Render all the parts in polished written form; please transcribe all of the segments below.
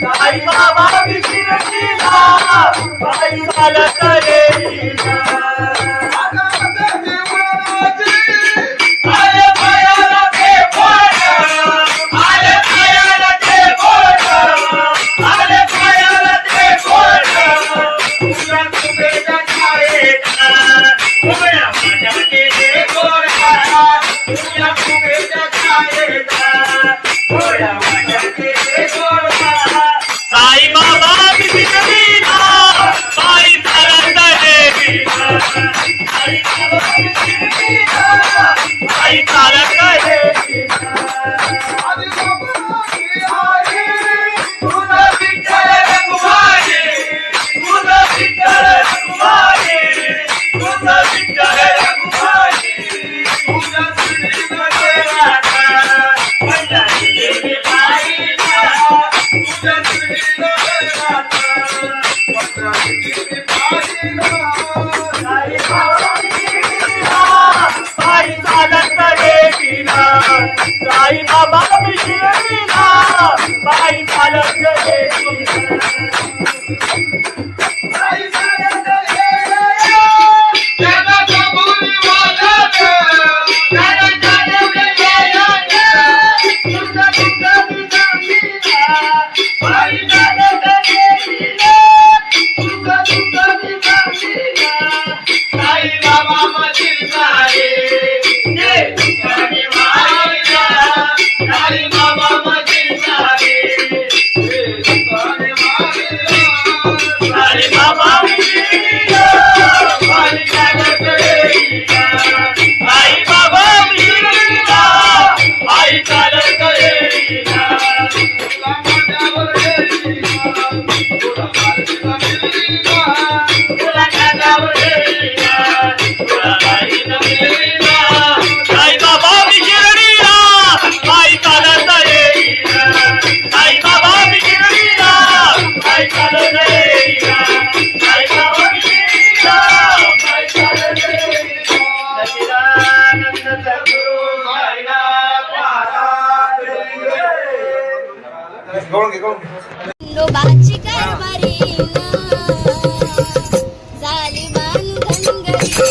साई बाबा विसरलीला पायी चालत येईना साई बाबा विसरलीला पायी चालत येईना साई बाबा विसरलीला पायी चालत येईना साई बाबा विसरलीला पायी चालत लोबाची कारभारी झाली मानधनगरी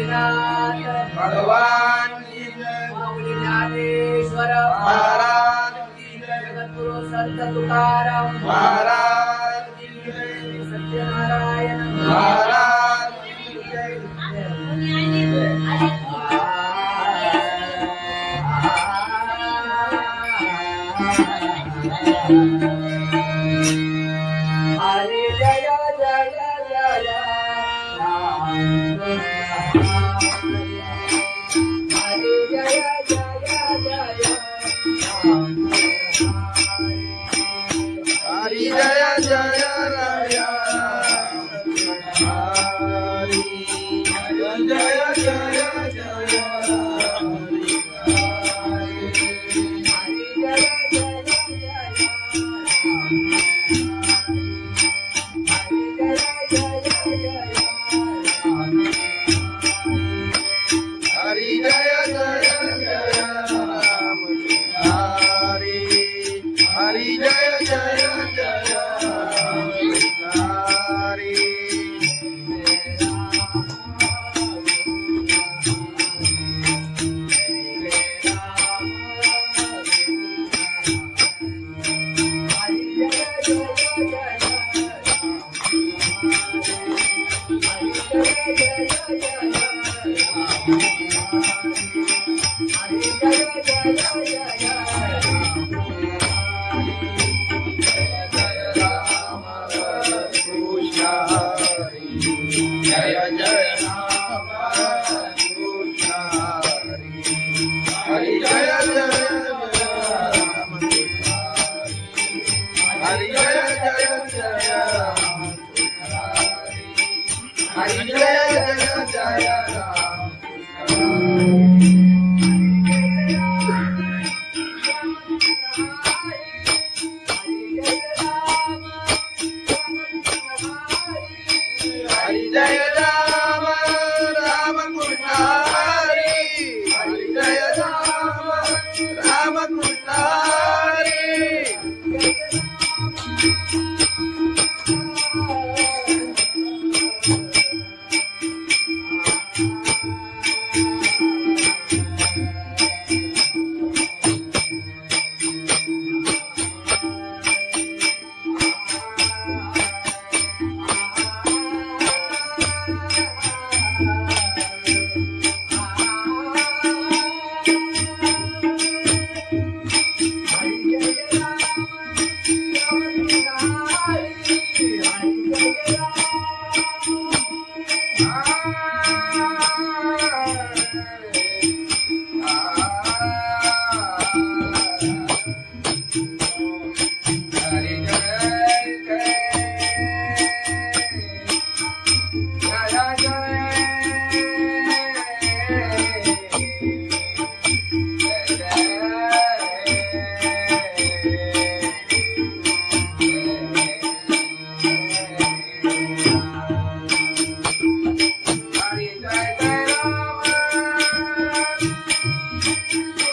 गणपतीनाथ भगवान की जय माऊली ज्ञानेश्वर महाराज की जय जगद्गुरु संत तुकाराम महाराज की जय सत्यनारायण महाराज की जय हरे जय जय जय राम हरे जय जय जय राम हरि जय जय राय हरि जय जय जय हरि जय जय जय राम हरि हरि जय जय जय हरि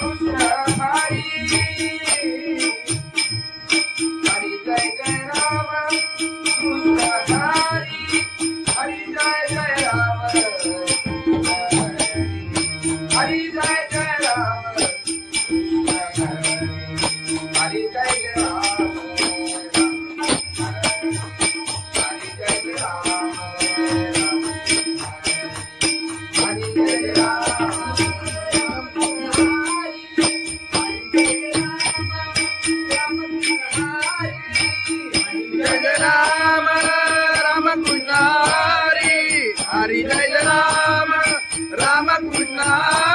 कृष्ण हरि जय जय राम कृष्ण हरि जय जय राम हरि जय जय जय राम हरि जय जय जय राम हरि जय राम राम कृष्ण हरि हरि जय राम राम कृष्ण हरि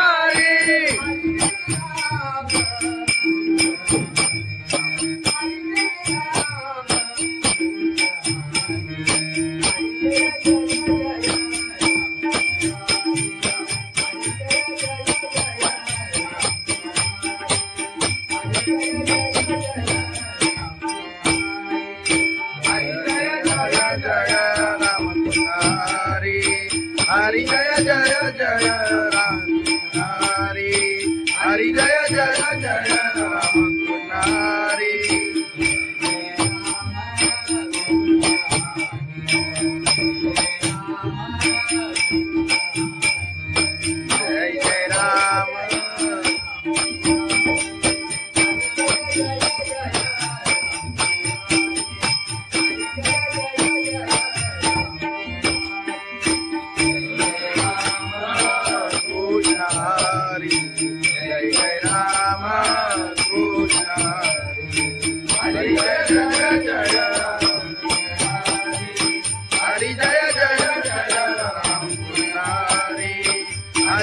हरि जय राम राम कृष्ण हरि हरि जय जय जय राम हरि हरि जय जय जय राम हरि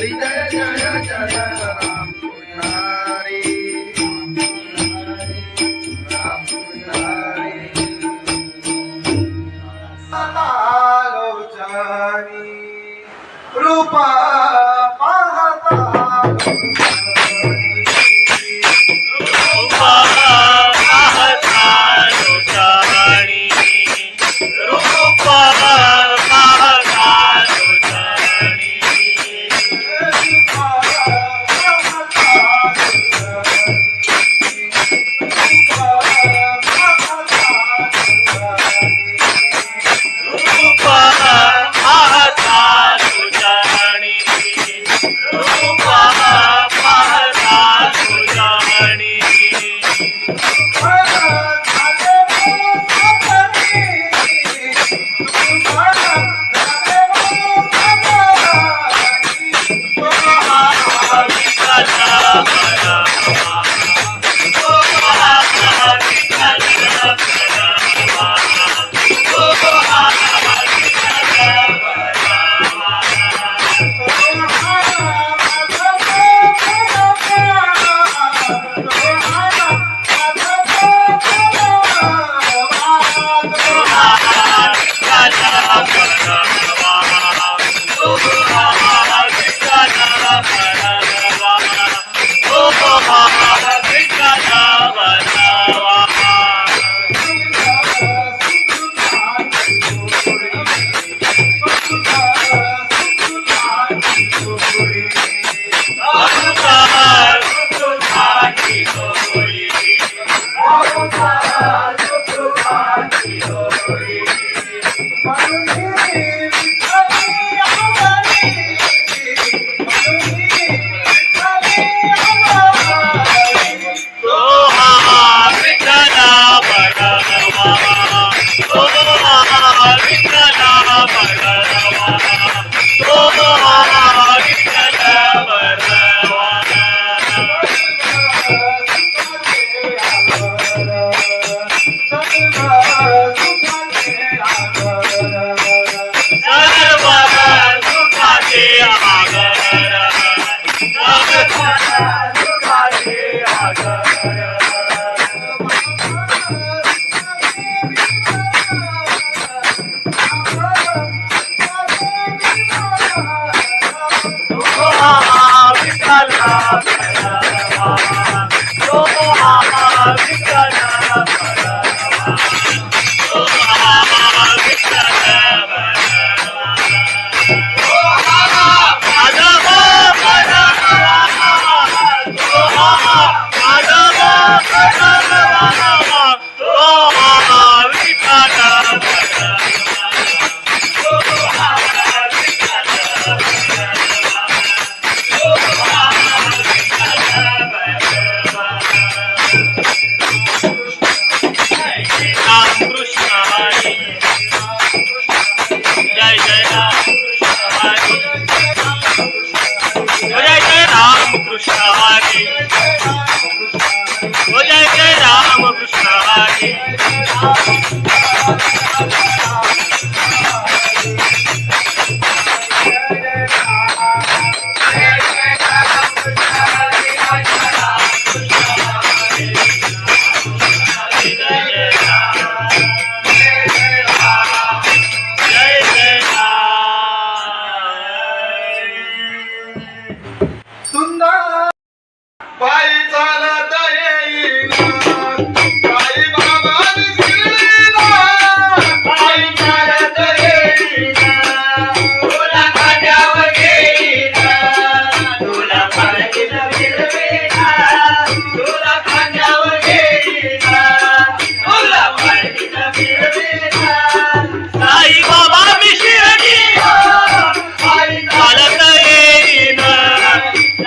हरी जय जय जय राम कृष्ण हरी राम कृष्ण हरी आलोचनी रूपा पाहता रूपा पाहता लोचानी रूपा पाहता लोचानी रूपा पाहता लोचानी रूपा पाहता लोचानी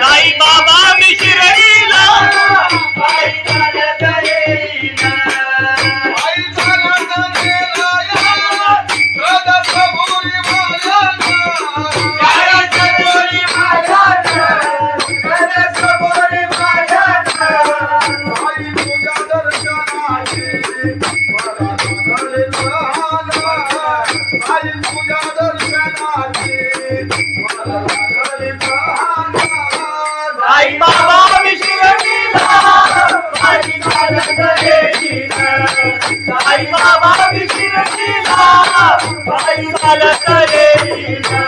आई बाबा मिश्रीला साई बाबा विशिरतीला पायी चालत येईना.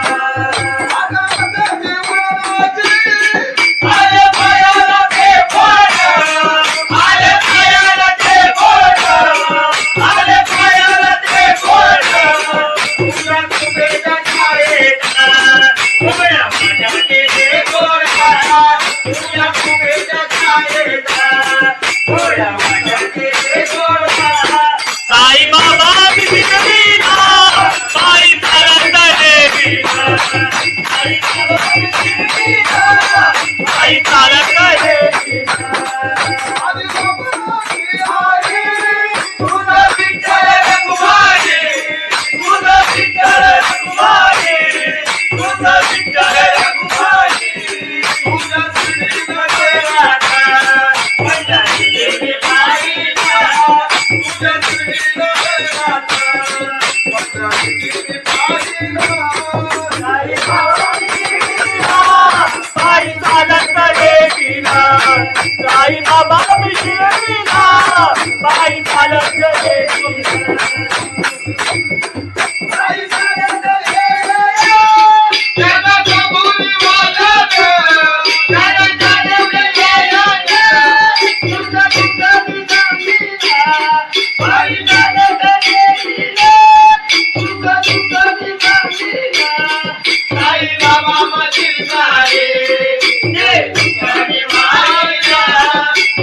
आले पायाला ते बोट, आले पायाला ते बोट, आले पायाला ते बोट. तुझ्या कुबेच्या छायेचा उभ्या माझ्या केले गोरा, तुझ्या कुबेच्या छायेचा उभ्या माझ्या केले गोरा. साई बाबा विशिरतीला पायी चालत येईना. साई बाबा विशिरतीला पायी चालत येईना. तुझं विठ्ठल रघुमाई, तुझं विठ्ठल रघुमाई, तुझं विठ्ठल रघुमाई. तुझ्या श्रीमध्ये राधा पंढरीची पायीला, तुझ्या श्रीमध्ये राधा पंढरीची पायीला. साई बाबा विशिरतीला पायी चालत येईना. साई बाबा विशिरतीला पायी चालत येईना. साई बाबा मशीन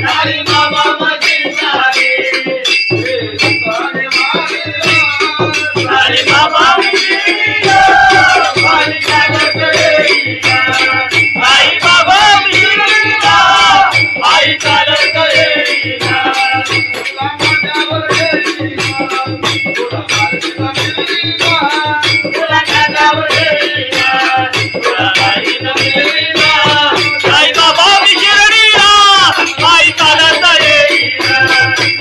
साई बाबा मशीन साई बाबा विशिरतीला पायी चालत येईना. साई बाबा विशिरतीला पायी चालत येईना. तुला कानावर येईना, तुला बाईनं मिळवीना. साई बाबा विशिरतीला पायी चालत येईना.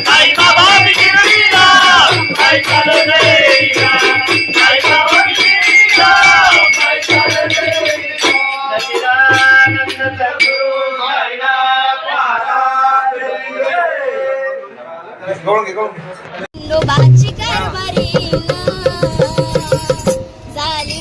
साई बाबा विशिरतीला पायी चालत येईना. साई बाबा विशिरतीला पायी चालत येईना. सच्चिदानंद सद्गुरु साईनाथ महाराज की जय. खंडोबाची कारभारी झाली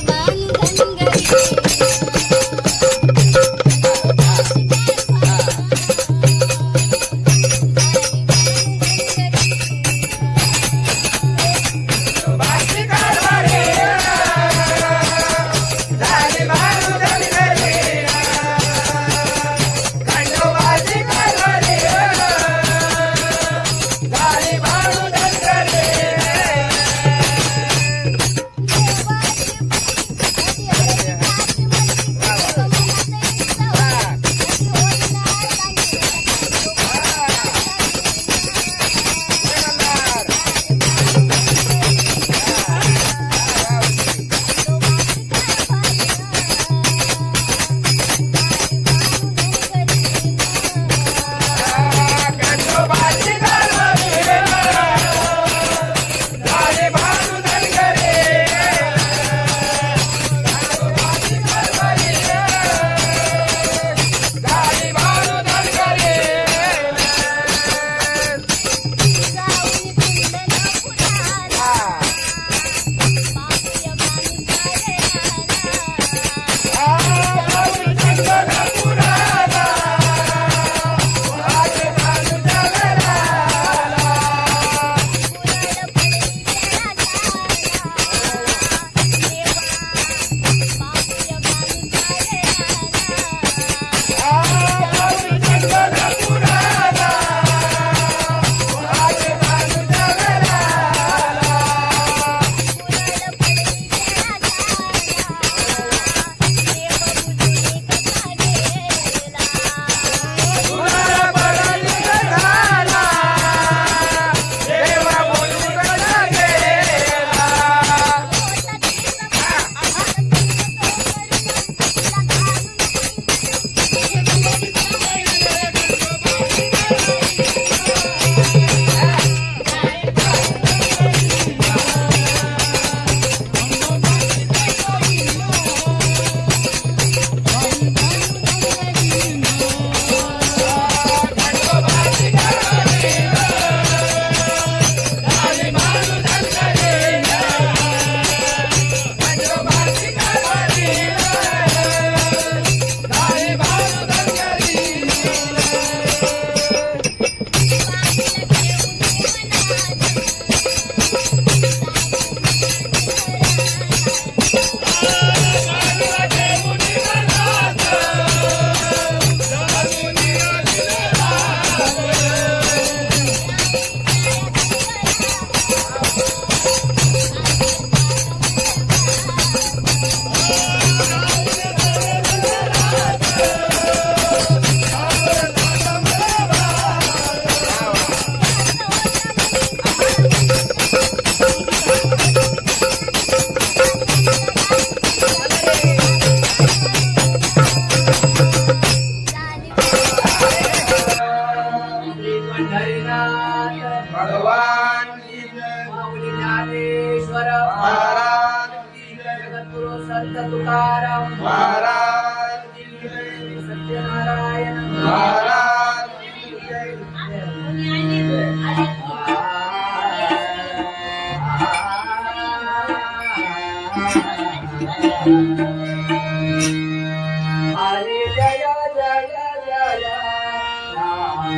जय जय जय राम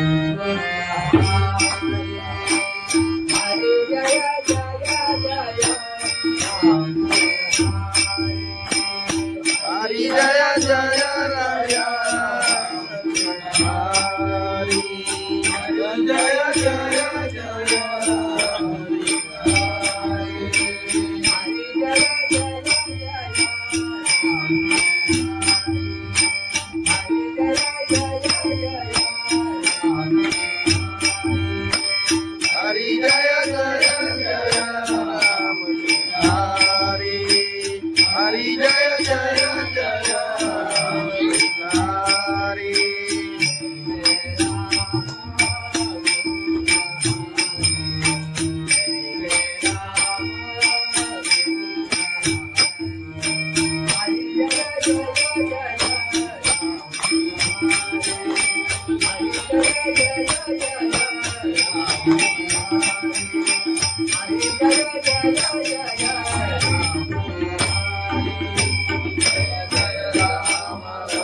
हरे जय जय जय राम हरि जय जय राय हरि जय जय जय हरि जय जय जय राम हरि हरि जय जय जय हरि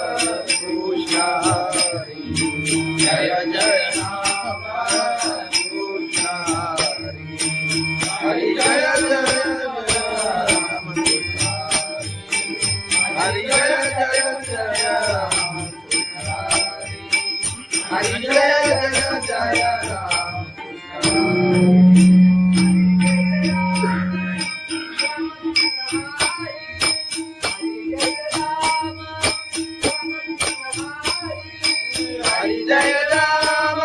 कृष्ण हरि जय जय राम कृष्ण हरि हरि जय जय राम हरि जय जय जय राम हरि जय जय जय राम हरि जय राम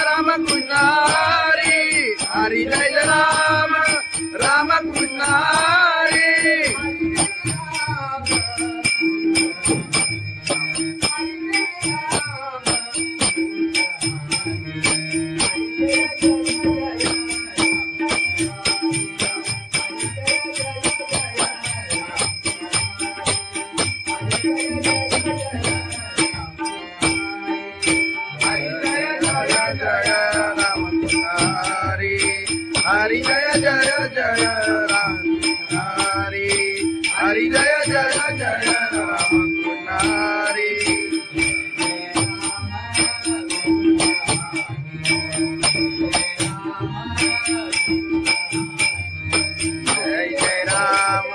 राम कृष्ण हरि हरि जय राम राम कृष्ण हरि हरि जय राम राम कृष्ण हरि हरि जय जय जय राम हरि हरि जय जय जय राम हरि जय जय Ram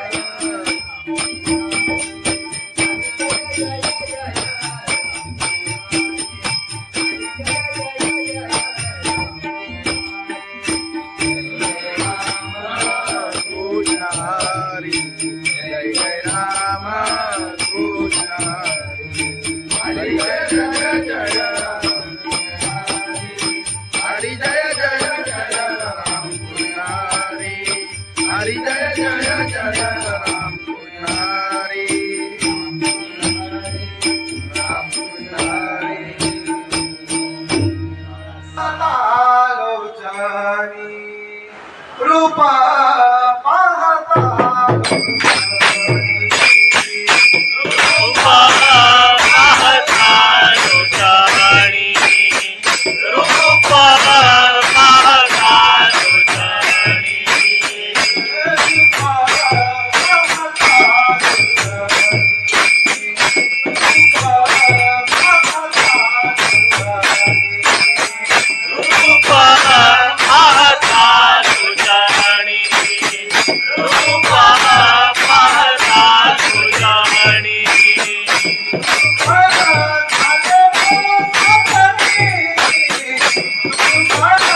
Hare Jai Jai Rama लोचनी रूप पाहता रूपा पाहता लोचनी रूपा पाहता लोचनी रूपा पाहता लोचनी रूपा पाहता लोचनी झाले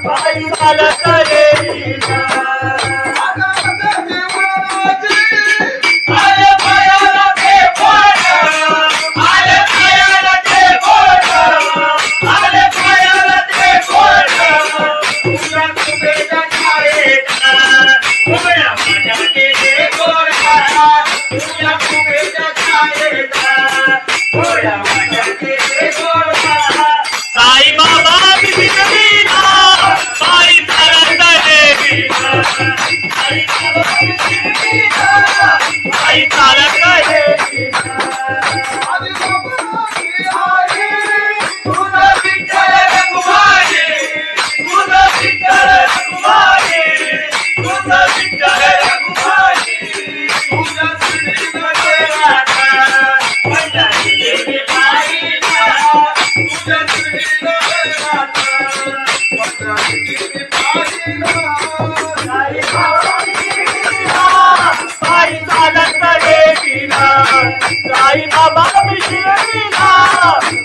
बाई चालत येईना आले पायाला ते बोट आले पायाला ते बोट आले पायाला ते बोट तुझ्या कुबेच्या छायेत उभ्या माझ्या केले गोडा तुझ्या कुबेच्या छायेत उभ्या माझ्या केले गोडा साई बाबा विसरलीना बाई चालत येईना साई बाबा विसरलीना बाई चालत येईना तुझं विठ्ठल रखुमाई तुझं विठ्ठल रखुमाई तुझं विठ्ठल रखुमाई तुझ्या श्रीमध्ये राधा पंढरी देवी बाईला तुझ्या श्रीमध्ये राधा पंढरी देवी बाईला साई बाबा विसरलीना बाई चालत येईना साई बाबा विसरलीना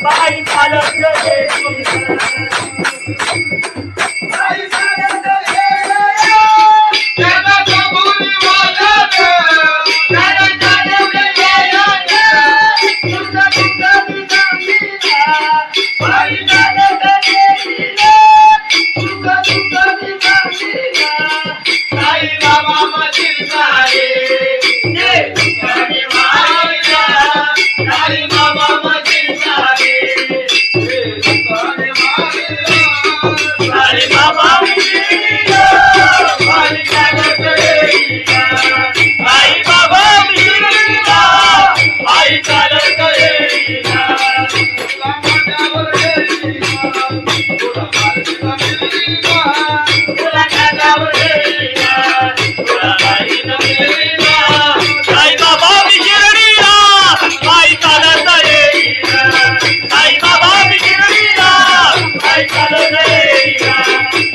बाई चालत येईना बाई चालत येईना त्याला कबुली वाजत त्याला जाणवलं येईना तुझं तुझं विसरलीना बाई चालत येईना तुझं तुझं विसरलीना साई बाबा मधील सारे जे तुझ्याने मारिला साई बाबा मधील सारे जे तुझ्याने मारिला साई बाबा विसरलीना बाई चालत येईना साई बाबा विसरलीना बाई चालत येईना तुला माझ्यावर येईना तुला माझ्यावर येईना तुला माझ्यावर येईना तुला बाईनं मिळवीना साई बाबा विसरलीना बाई चालत येईना साई बाबा विसरलीना बाई चालत येईना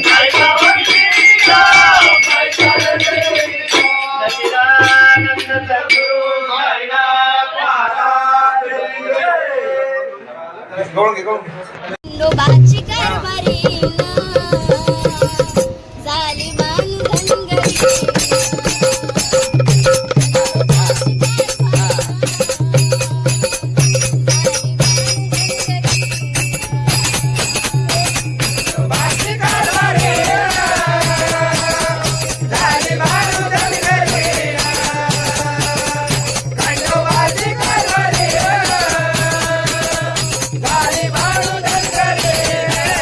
साई बाबा विसरलीना बाई चालत येईना सच्चिदानंद सद्गुरु साईनाथ महाराज खंडोबाची कारभारी झाली बांधनगरी झाली बाळू धनगरी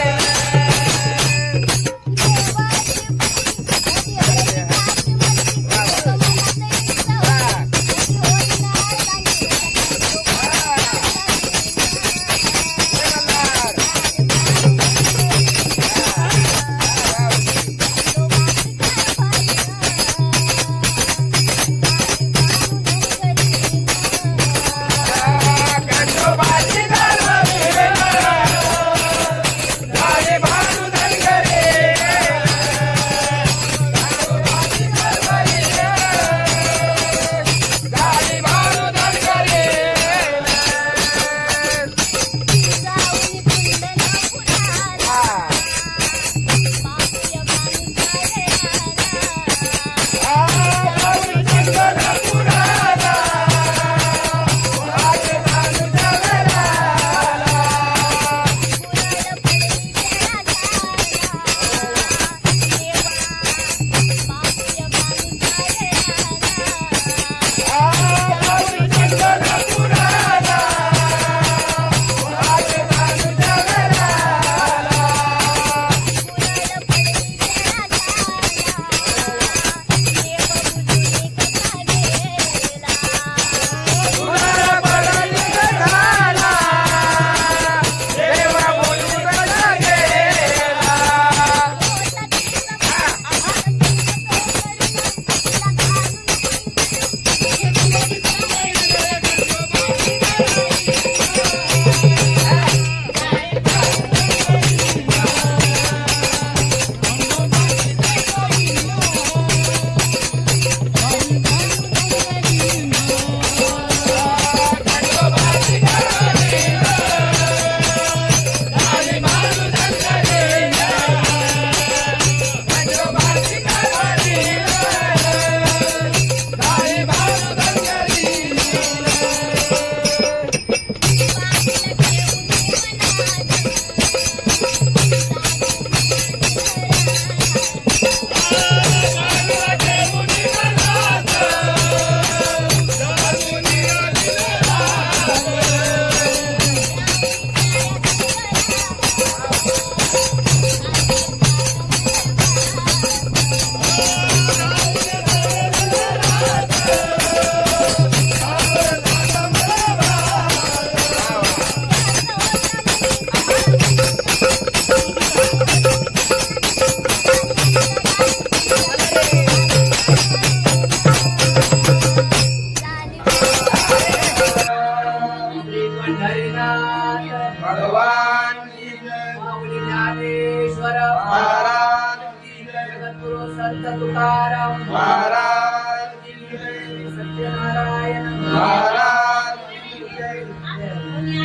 संत तुकाराम महाराज की जय. सत्यनारायण महाराज की जय.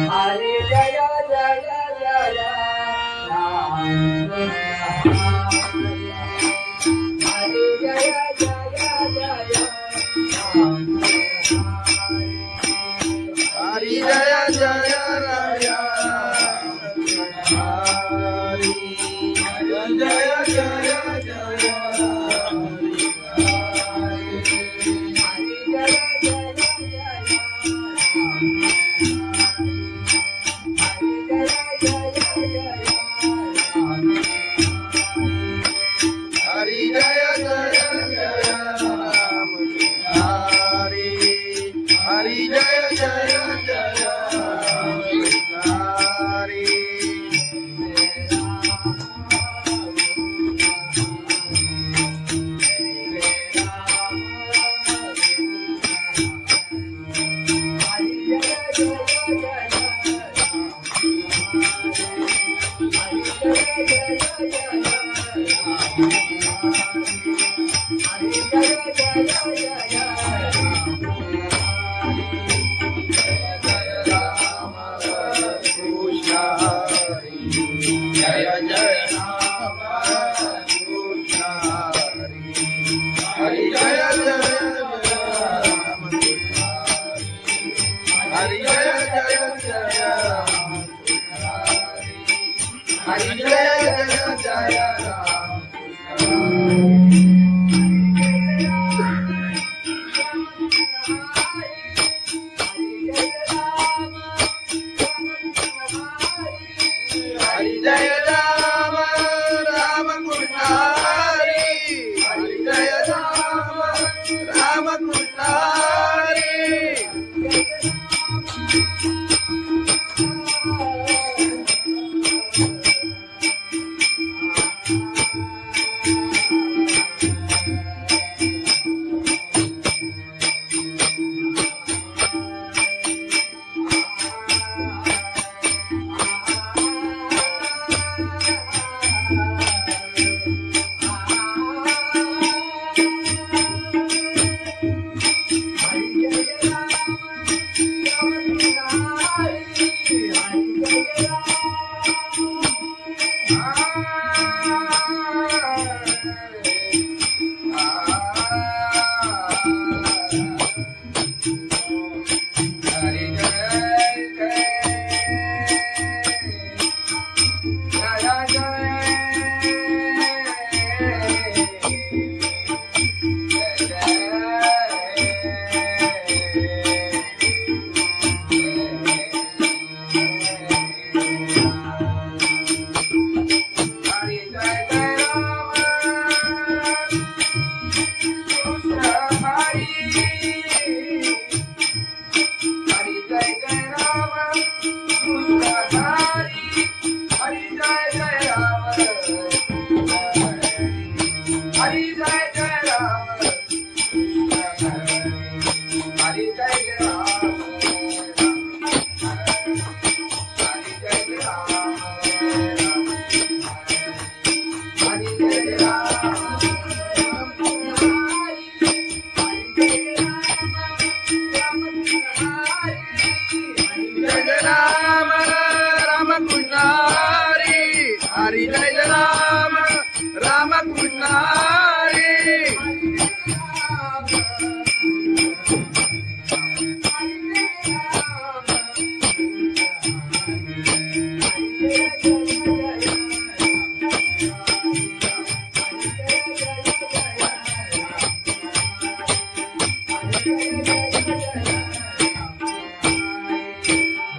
हरे जय जय जय राम हरे जय जय जय राम हरी जय जय राया. हरी जय जय जय हरी जय जय जय राम. हरी हरी जय जय जय राम. हरी जय जय राम कृष्ण हरि. हरि जय जय राम कृष्ण. हरि जय जय जय राम. हरि जय जय जय राम. हरि जय राम राम कृष्ण हरि. हरि जय राम राम कृष्ण हरि.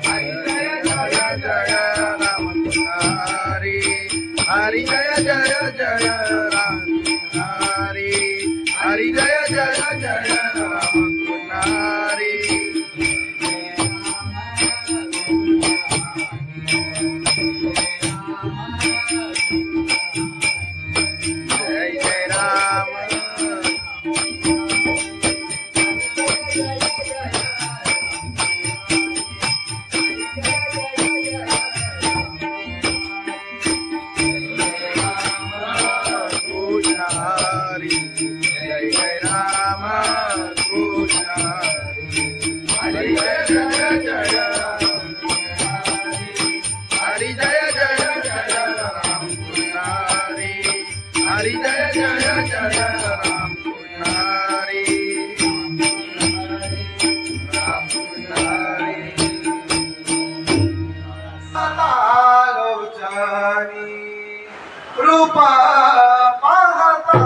हरि जय राम राम कृष्ण हरि. हरि जय जय जय राम हरि. हरि जय जय जय राम हरि. जय जय राम. हरी जय जय जय हरी जय जय जय राम कृष्ण हरी हरी जय जय जय राम कृष्ण हरी राम कृष्ण हरी लोचनी रूपा पाहता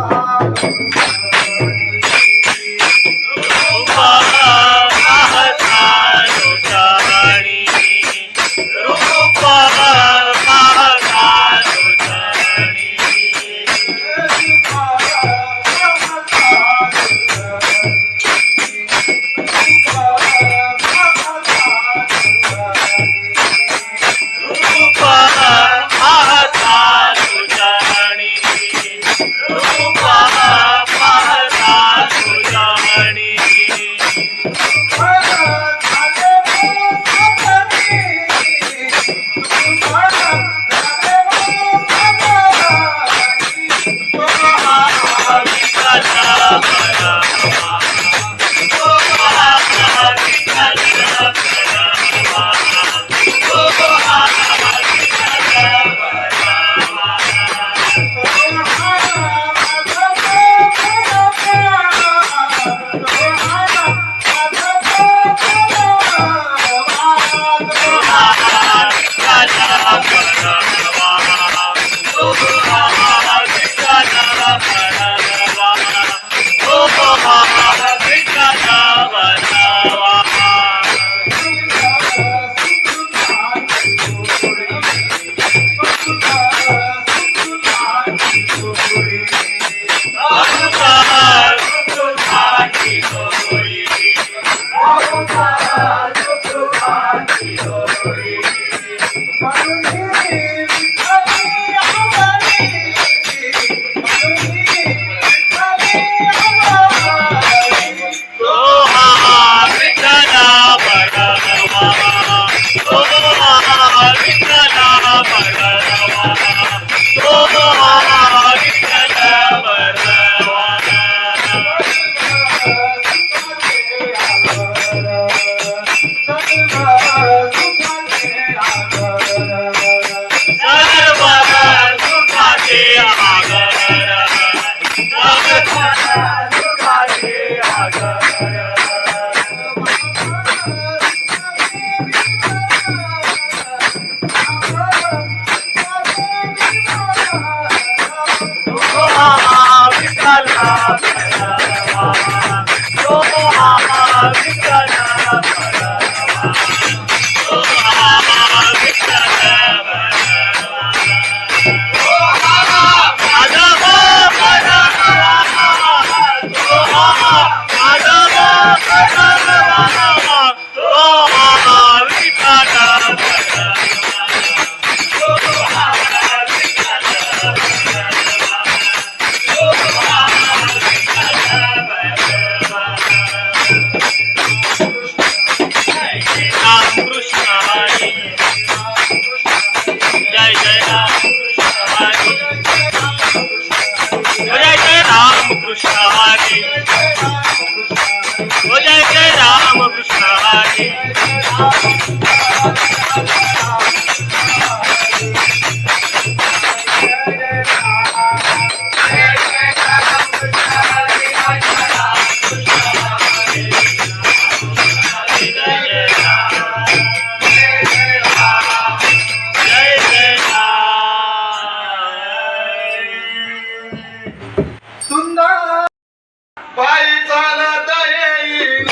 पायी चालत येईन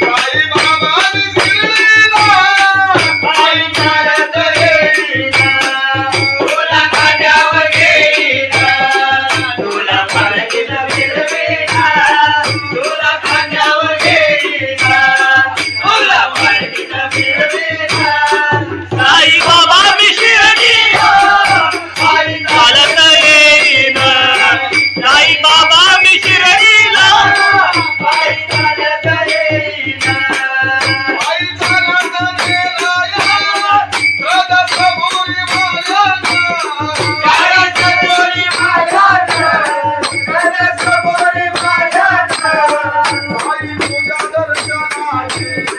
साई बाबांनी शिर्डीला पायी चालत येईन तुला खांद्यावर घेईन तुला पालखीत फिरवीन तुला खांद्यावर घेईन तुला पालखीत फिरवीन साई बाबा मी शिर्डीला पायी चालत येईन साई बाबा मी शिर्डीला पायी चालत येईन पायी चालत गेला सदसभुरी माझ्यानं सदसभुरी माझ्यानं सदसभुरी माझ्यानं पायी तुझ्या दर्शनाची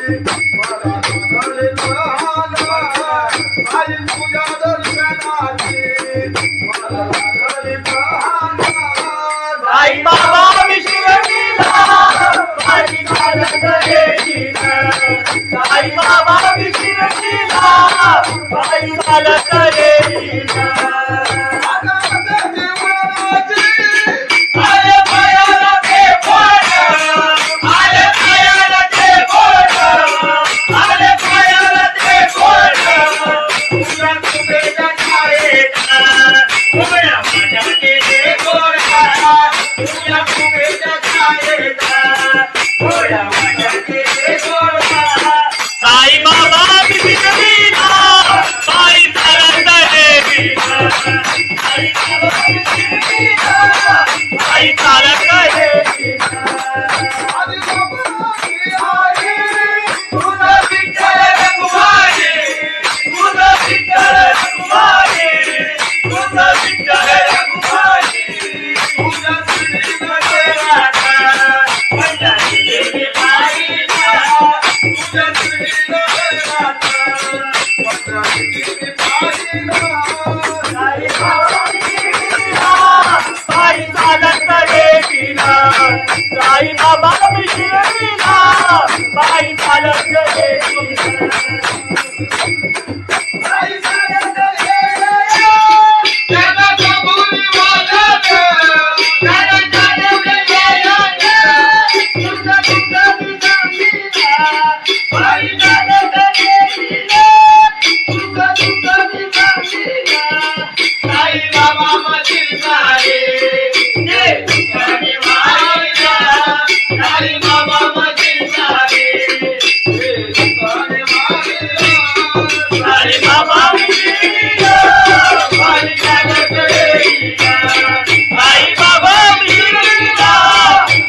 बाबा विशिरलीला बाई चालत येईना आले पायाला ते बोट आले पायाला ते बोट आले पायाला ते बोट तुला तुझ्या छायेचा उभ्या माझ्याचे ते गोडा तुला तुझ्या छायेचा उभ्या माझ्याचे ते गोडा साई बाबा विशिरलीला बाई चालत येईना साई बाबा विशिरलीला बाई चालत येईना तुझं विठ्ठल रघुमाई तुझं विठ्ठल रघुमाई तुझं विठ्ठल रघुमाई तुझं श्रीमते राधा पंजाबी देवी बाईला तुझं श्रीमते राधा पंजाबी देवी बाईला साई बाबा विशिरलीला बाई चालत येईना साई बाबा विशिरलीला बाई चालत येईना बाई चालत येईना त्याला कबुली वाजत त्याला चालत येईना तुझं तुझं विसामीला बाई चालत येईना तुझं तुझं विसामीला साई बाबा मशील सारे ते तुझ्याने माईला साई बाबा मशील सारे साई बाबा विशिरलीला बाई चालत येईना साई बाबा विशिरलीला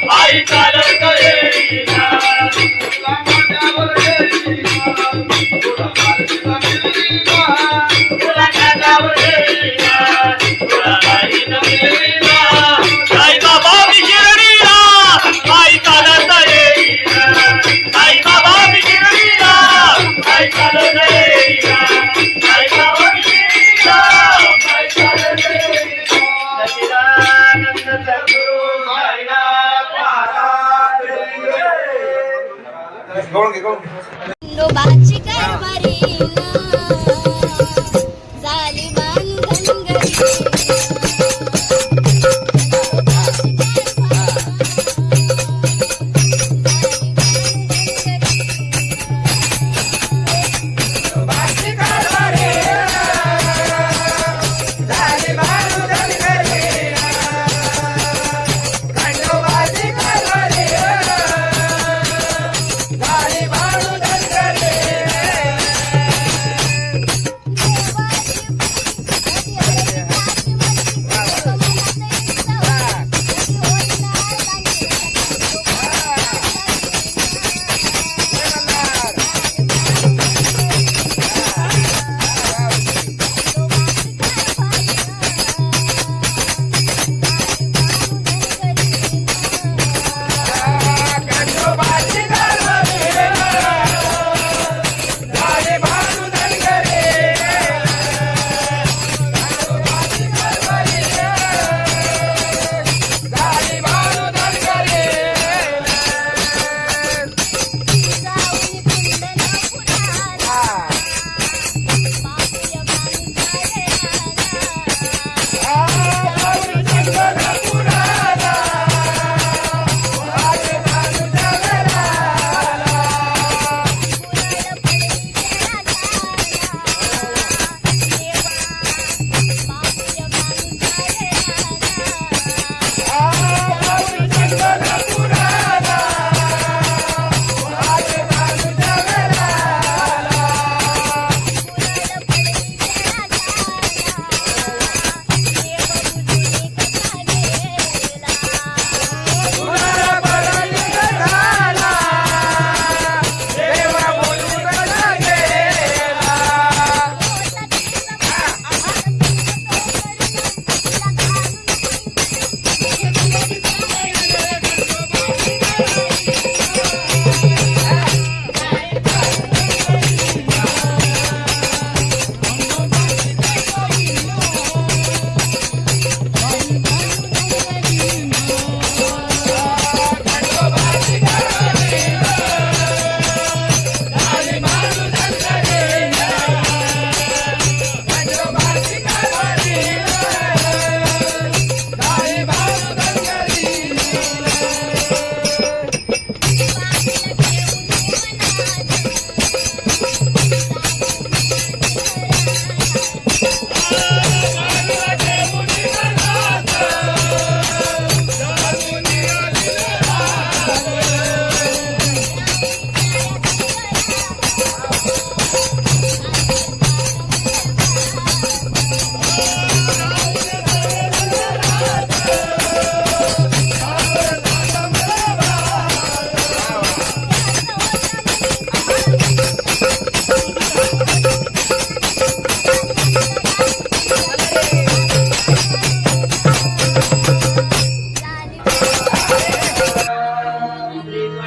बाई चालत येईना तुला खांद्यावर येईना तुला बाई जमलेला साई बाबा विशिरलीला बाई चालत येईना साई बाबा विशिरलीला बाई चालत येईना साई बाबा विशिरलीला बाई चालत येईना सच्चिदानंद सद्गुरु साईनाथ महाराज खंडोबाची कारभारीना झाली बांधनगरी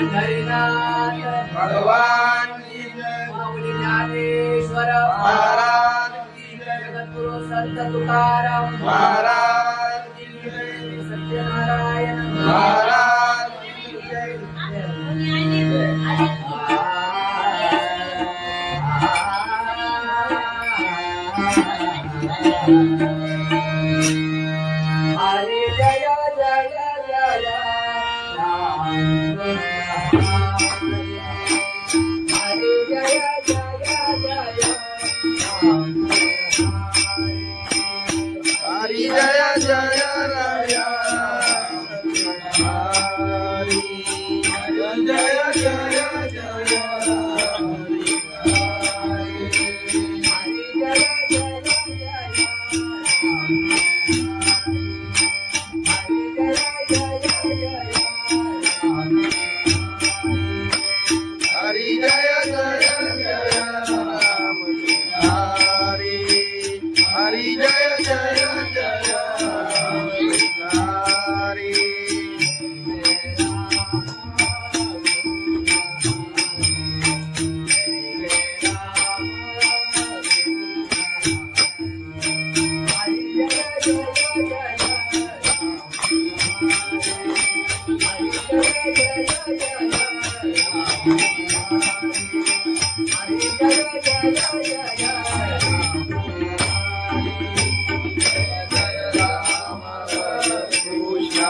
पंढरीनाथ भगवान की जय माऊली ज्ञानेश्वर महाराज की जय जगद्गुरु संत तुकाराम महाराज की जय सत्यनारायण महाराज की जय हरे जय जय जय राम हरे जय जय जय राम हरि जय जय राय हरि जय जय जय हरि जय जय जय राम हरि हरि जय जय जय हरि कृष्ण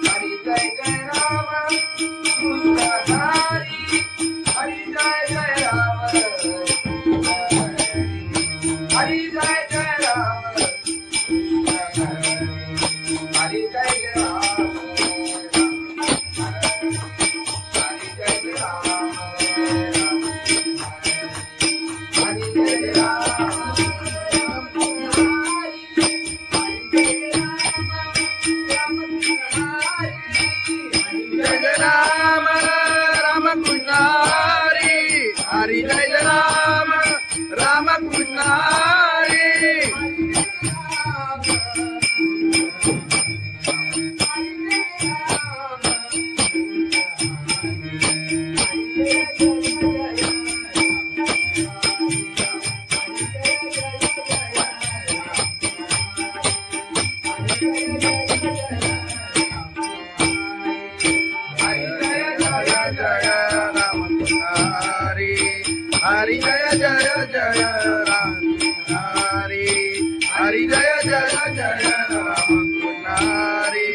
हरि जय जय राम कृष्ण हरि जय जय राम हरि जय जय राम हरि जय जय राम हरि जय राम राम कृष्ण हरि हरि जय राम राम कृष्ण हरि हरि जय राम राम कृष्ण हरि हरि जय जय जय राम हरि हरि जय जय जय राम हरि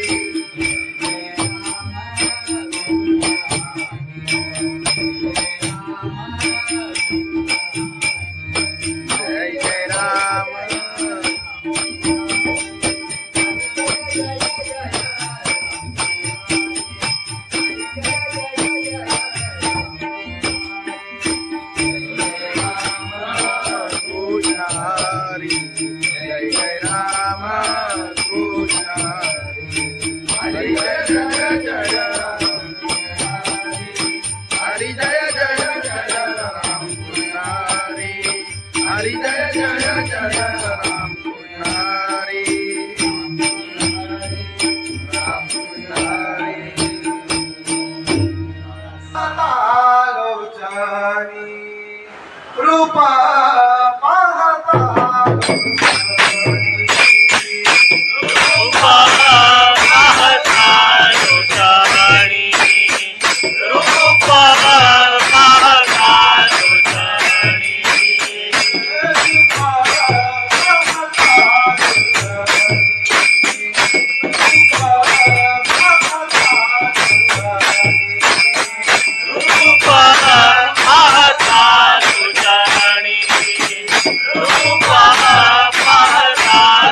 हरी जय जय जय राम कृष्ण हरी राम कृष्ण हरी आलोचनी रूपा पाहता रूपा पाहता लोचनी रूपा पाहता लोचनी रूपा पाहता लोचनी रूपा पाहता लोचनी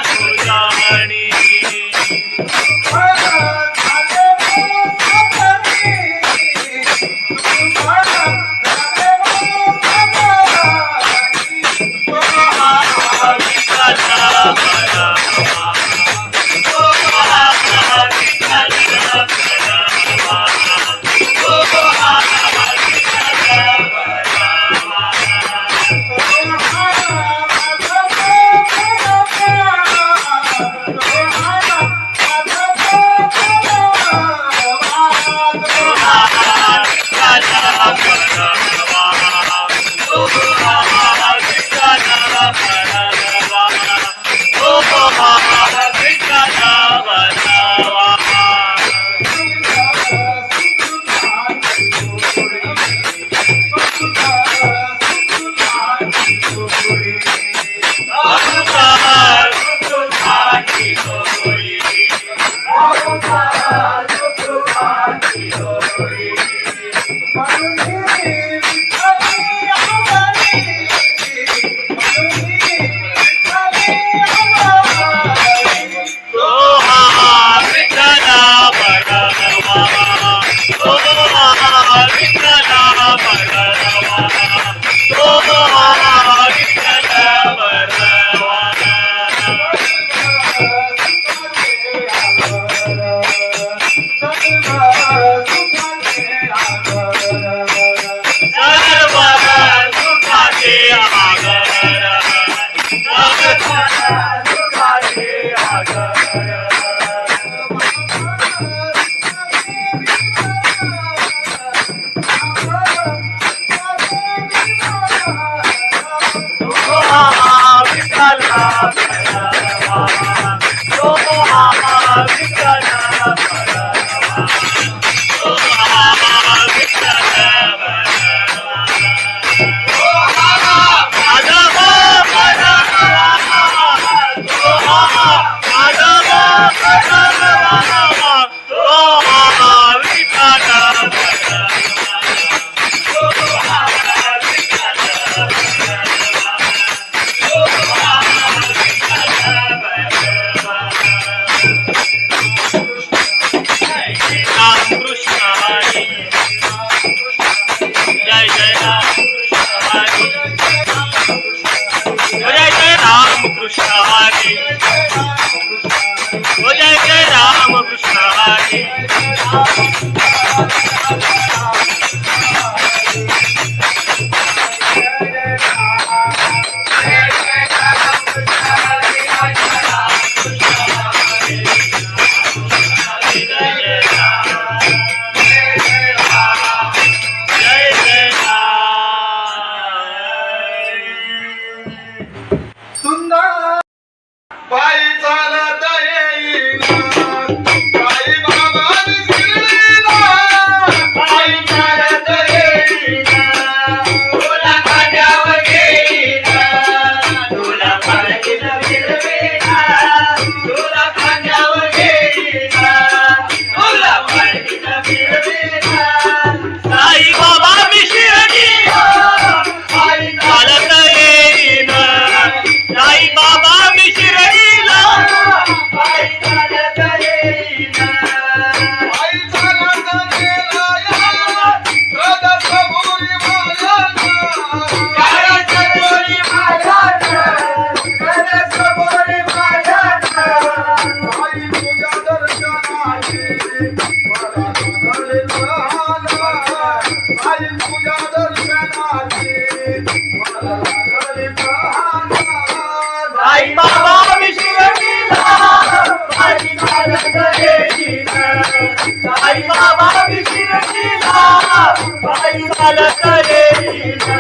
पायी चालत येईना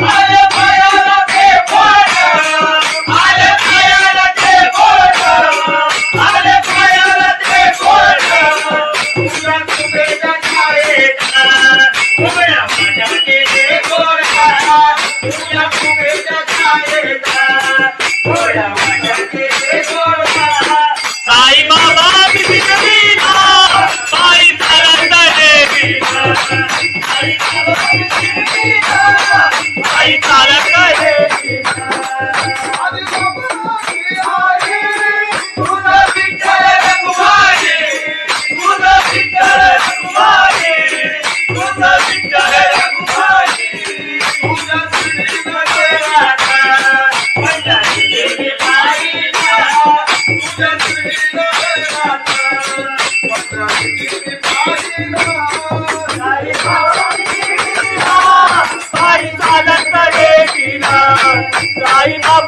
आले पायाला ते बोट आले पायाला ते बोट आले पायाला ते बोट तुझ्या कुबेच्या छायेचा उघड्या माझ्या गेले गोरा तुझ्या कुबेच्या छायेचा उघड्या माझ्या गेले गोरा साई बाबा बिना पायी चालत येईना साई बाबा बिना पायी चालत येईना तुझं विठ्ठल रघुमाई तुझं विठ्ठल रघुमाई तुझं विठ्ठल रघुमाई तुझ्या श्रीनगरात माझ्या गेली पायीला तुझ्या श्रीनगरात माझ्या गेली पायीला साई बाबा बिना पायी चालत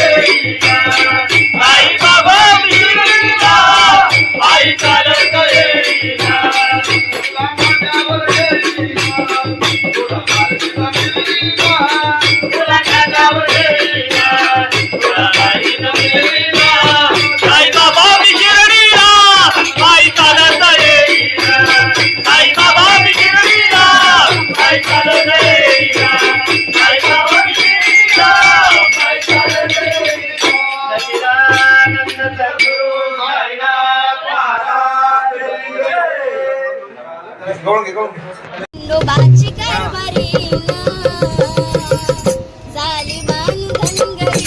येईना साई बाबा बिना पायी चालत येईना खंडोबाची कारभारी झाली बांधनगरी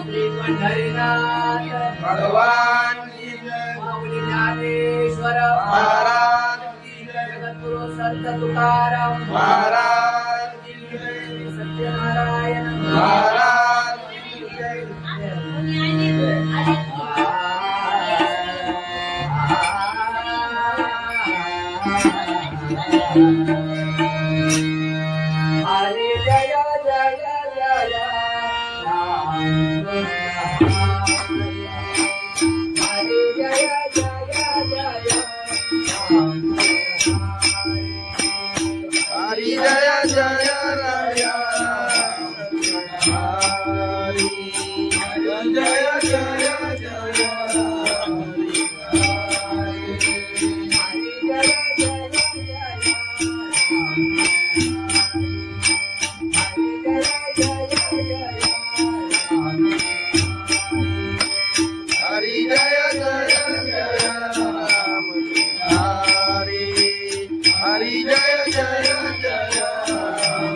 श्री पंढरीनाथ भगवान की जय. माऊली ज्ञानेश्वर महाराज की जय. जगद्गुरु संत तुकाराम महाराज की जय. सत्यनारायण महाराज की जय. हरे जय जय जय राम हरे जय जय जय राम हरी जय जय राय हरी जय जय जय हरी जय जय जय राम हरी हरी जय जय जय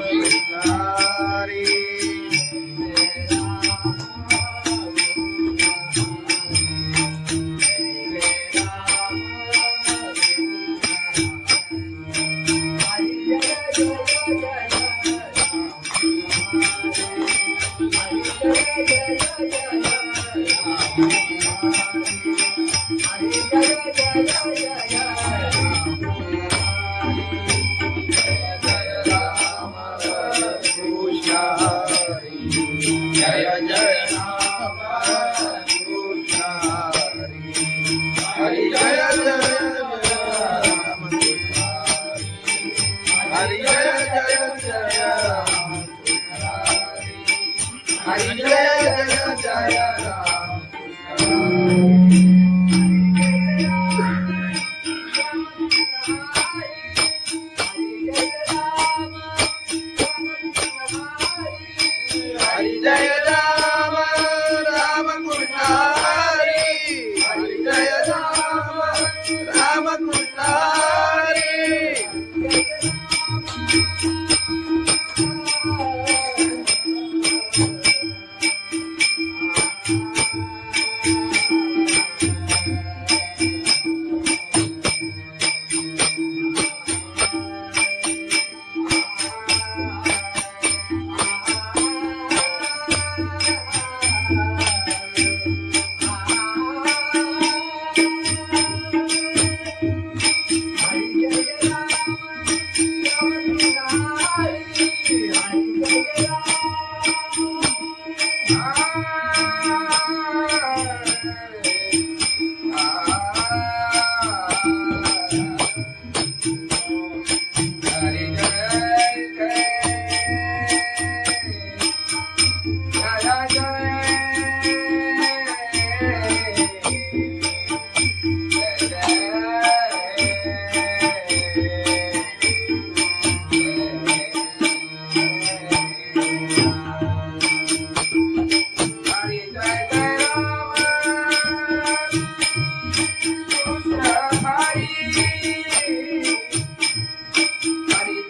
हरी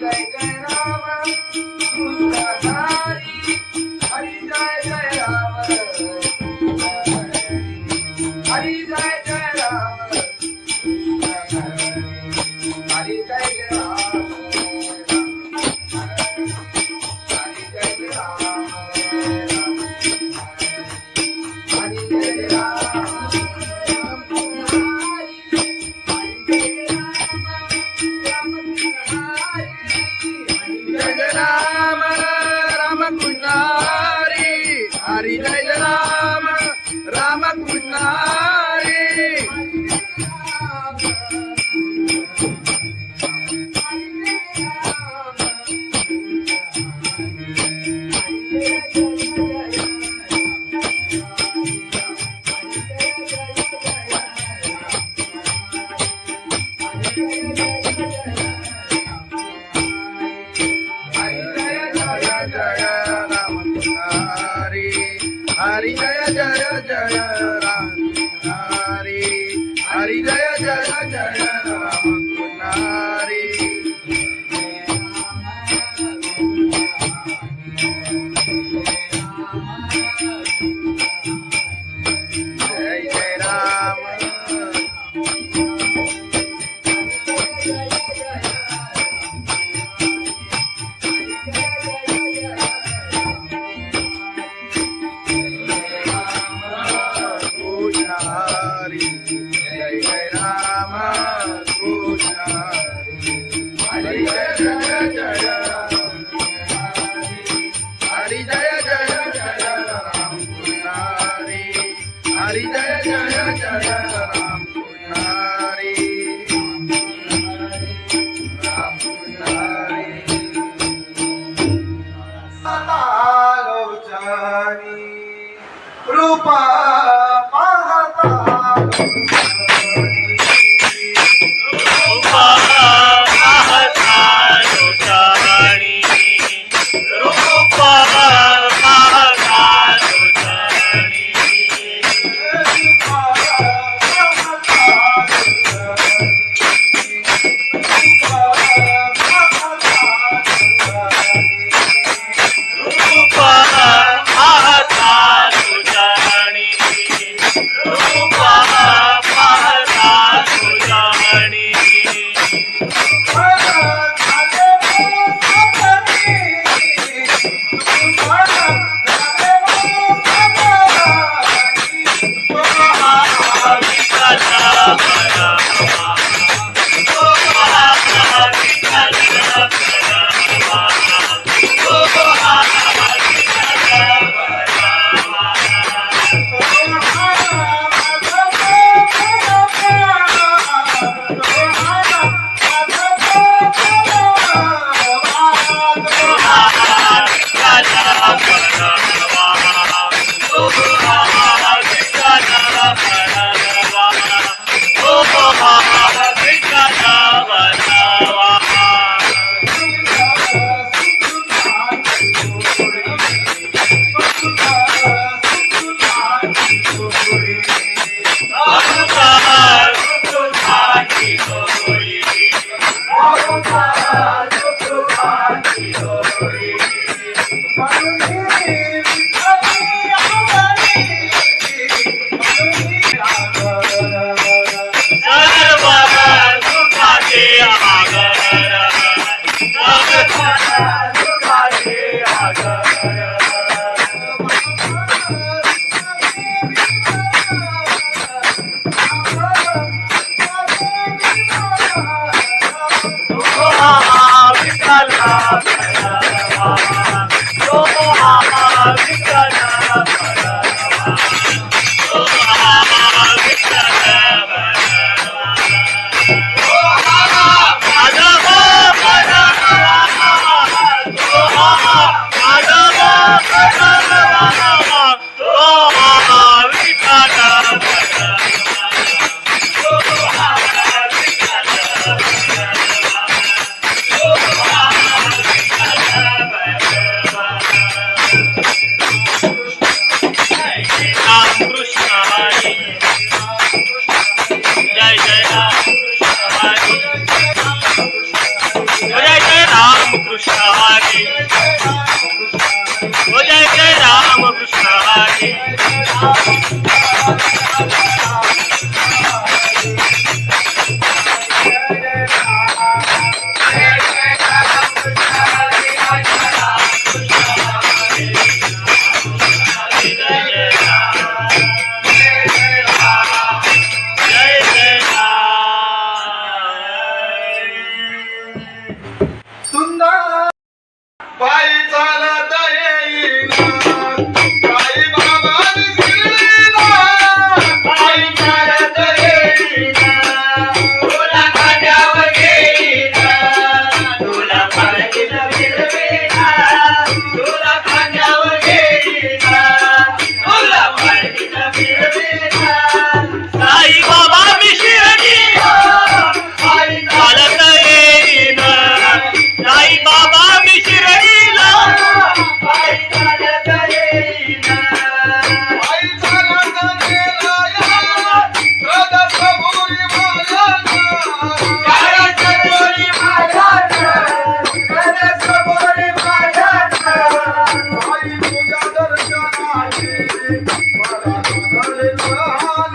जय जय राम कृष्ण हरि जय जय राम हरि जय जय जय राम हरि जय जय जय राम हरि जय राम राम कृष्ण हरि हरि जय राम राम कृष्ण हरि हरि जय राम राम कृष्ण हरि हरि जय जय जय राम हरि हरि जय जय जय राम हरि पाहता लोचनी रूप पाहता रूपा पाहता लोचनी रूपा पाहता लोचनी रूपा पाहता लोचनी रूपा पाहता लोचनी पायी चालत येईना पायी बाबा शिर्डीला पायी चालत येईना तुला खांद्यावर घेईना तुला पालखीत फिरवीना तुला खांद्यावर घेईना तुला पालखीत फिरवीना साई बाबा मी शिर्डीला पायी चालत येईना साई बाबा मी शिर्डीला पायी चालत येईना पायी चालत गेला या कदमपुरी मायाचा कदमपुरी मायाचा कदमपुरी मायाचा पायी तुझ्या दर्शनाची मला बदल झाला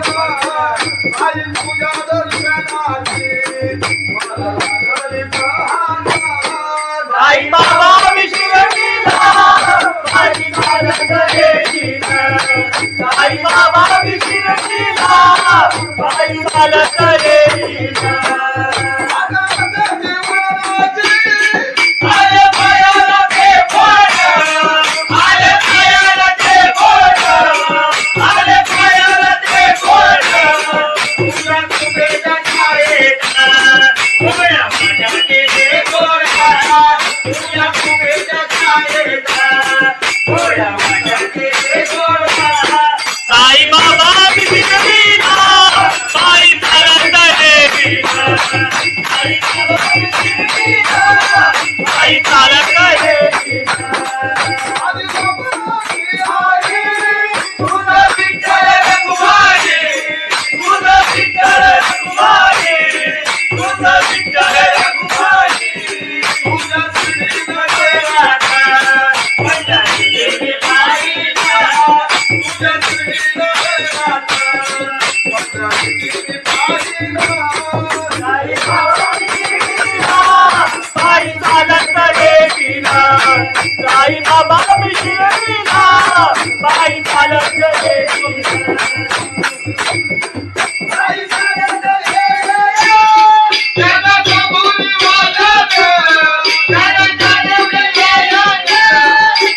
पायी तुझ्या दर्शनाची मला बदल झाला साई बाबा मी शिर्डीला पायी चालत येईना साई बाबा मी शिर्डीला पायी चालत येईना आले पायाला ते बोट आले पायाला ते बोट आले पायाला ते बोट तुझ्या कुबेच्या छायेत उभ्या माझ्या गेले गोड तुझ्या कुबेच्या छायेत साई बाबा शिर्डीला पायी चालत गेली साई चालत गेली त्याला कबूल वाटत त्याला चालत गेली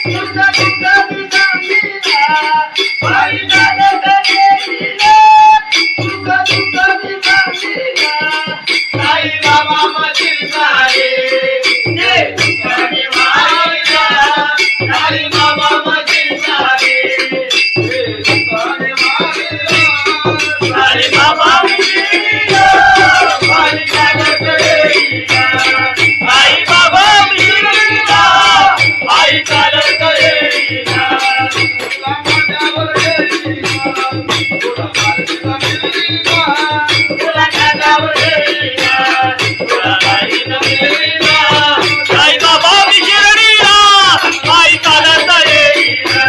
तुझा तुझा दिसला पायी चालत गेली तुझा तुझा दिसला साई बाबा मशीर सारे ये तुझे मारिया साई बाबा मशीर सारे ये तुझे मारिया साई बाबा मिशिरिया पायी चालत गेलीया साई बाबा मिशिरिया पायी चालत गेलीया तुला माझ्यावर गेलीया तुला माझ्यावर गेलीया तुला माझ्यावर गेलीया तुला माझ्यावर गेलीया साई बाबा मिशिरिया पायी चालत गेलीया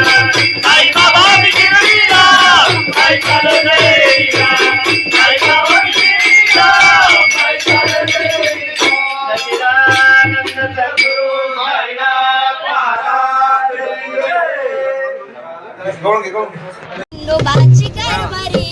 साई बाबा मिशिरिया पायी चालत गेलीया साई बाबा मिशिरिया पायी चालत गेलीया सच्चिदानंद सद्गुरु साईनाथ महाराज की जय. गवळण घे, गवळण घे. खंडोबाची कारभारी